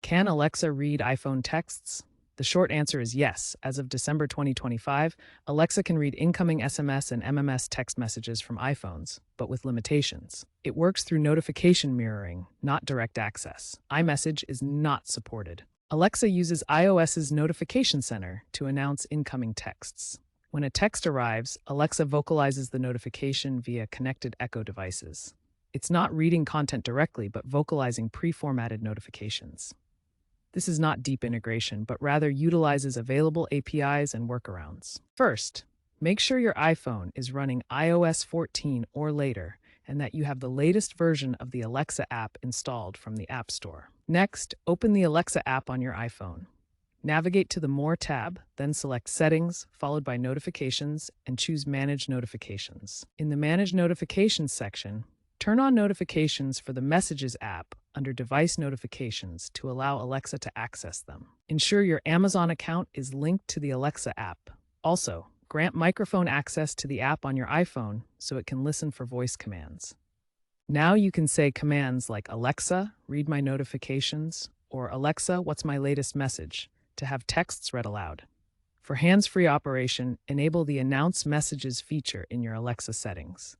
Can Alexa read iPhone texts? The short answer is yes. As of December 2025, Alexa can read incoming SMS and MMS text messages from iPhones, but with limitations. It works through notification mirroring, not direct access. iMessage is not supported. Alexa uses iOS's Notification Center to announce incoming texts. When a text arrives, Alexa vocalizes the notification via connected Echo devices. It's not reading content directly, but vocalizing pre-formatted notifications. This is not deep integration, but rather utilizes available APIs and workarounds. First, make sure your iPhone is running iOS 14 or later, and that you have the latest version of the Alexa app installed from the App Store. Next, open the Alexa app on your iPhone. Navigate to the More tab, then select Settings, followed by Notifications, and choose Manage Notifications. In the Manage Notifications section, turn on notifications for the Messages app under Device Notifications to allow Alexa to access them. Ensure your Amazon account is linked to the Alexa app. Also, grant microphone access to the app on your iPhone so it can listen for voice commands. Now you can say commands like Alexa, read my notifications, or Alexa, what's my latest message, to have texts read aloud. For hands-free operation, enable the Announce Messages feature in your Alexa settings.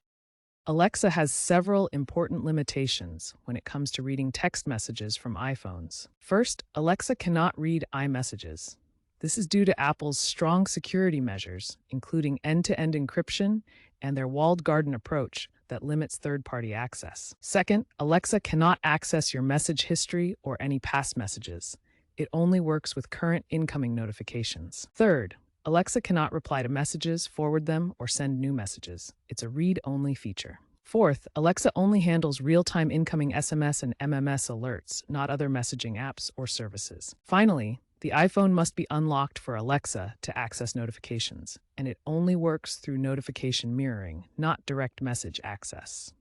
Alexa has several important limitations when it comes to reading text messages from iPhones. First, Alexa cannot read iMessages. This is due to Apple's strong security measures, including end-to-end encryption and their walled garden approach that limits third-party access. Second, Alexa cannot access your message history or any past messages. It only works with current incoming notifications. Third, Alexa cannot reply to messages, forward them, or send new messages. It's a read-only feature. Fourth, Alexa only handles real-time incoming SMS and MMS alerts, not other messaging apps or services. Finally, the iPhone must be unlocked for Alexa to access notifications, and it only works through notification mirroring, not direct message access.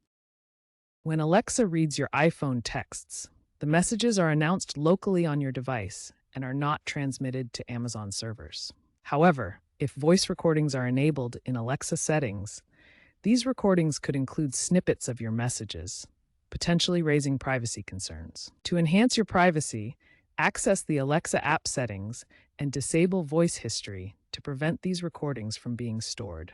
When Alexa reads your iPhone texts, the messages are announced locally on your device and are not transmitted to Amazon servers. However, if voice recordings are enabled in Alexa settings, these recordings could include snippets of your messages, potentially raising privacy concerns. To enhance your privacy, access the Alexa app settings and disable voice history to prevent these recordings from being stored.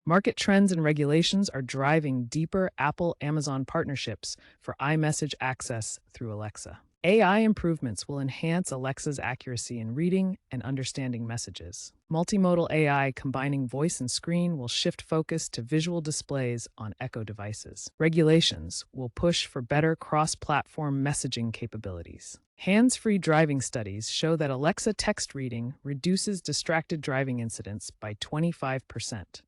Market trends and regulations are driving deeper Apple-Amazon partnerships for iMessage access through Alexa. AI improvements will enhance Alexa's accuracy in reading and understanding messages. Multimodal AI combining voice and screen will shift focus to visual displays on Echo devices. Regulations will push for better cross-platform messaging capabilities. Hands-free driving studies show that Alexa text reading reduces distracted driving incidents by 25%.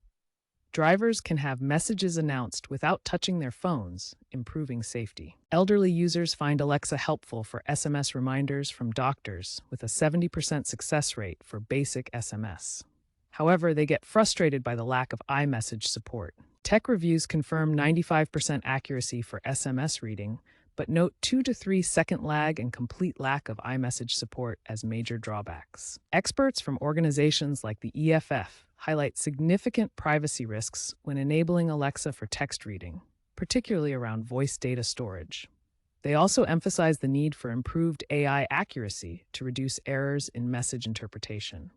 Drivers can have messages announced without touching their phones, improving safety. Elderly users find Alexa helpful for SMS reminders from doctors, with a 70% success rate for basic SMS. However, they get frustrated by the lack of iMessage support. Tech reviews confirm 95% accuracy for SMS reading, but note 2 to 3 second lag and complete lack of iMessage support as major drawbacks. Experts from organizations like the EFF highlight significant privacy risks when enabling Alexa for text reading, particularly around voice data storage. They also emphasize the need for improved AI accuracy to reduce errors in message interpretation.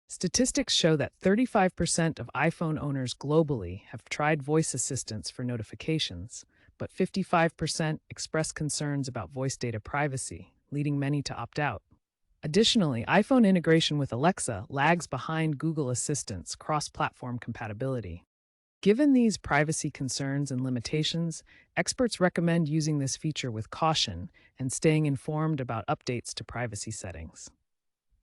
Statistics show that 35% of iPhone owners globally have tried voice assistants for notifications, but 55% express concerns about voice data privacy, leading many to opt out. Additionally, iPhone integration with Alexa lags behind Google Assistant's cross-platform compatibility. Given these privacy concerns and limitations, experts recommend using this feature with caution and staying informed about updates to privacy settings.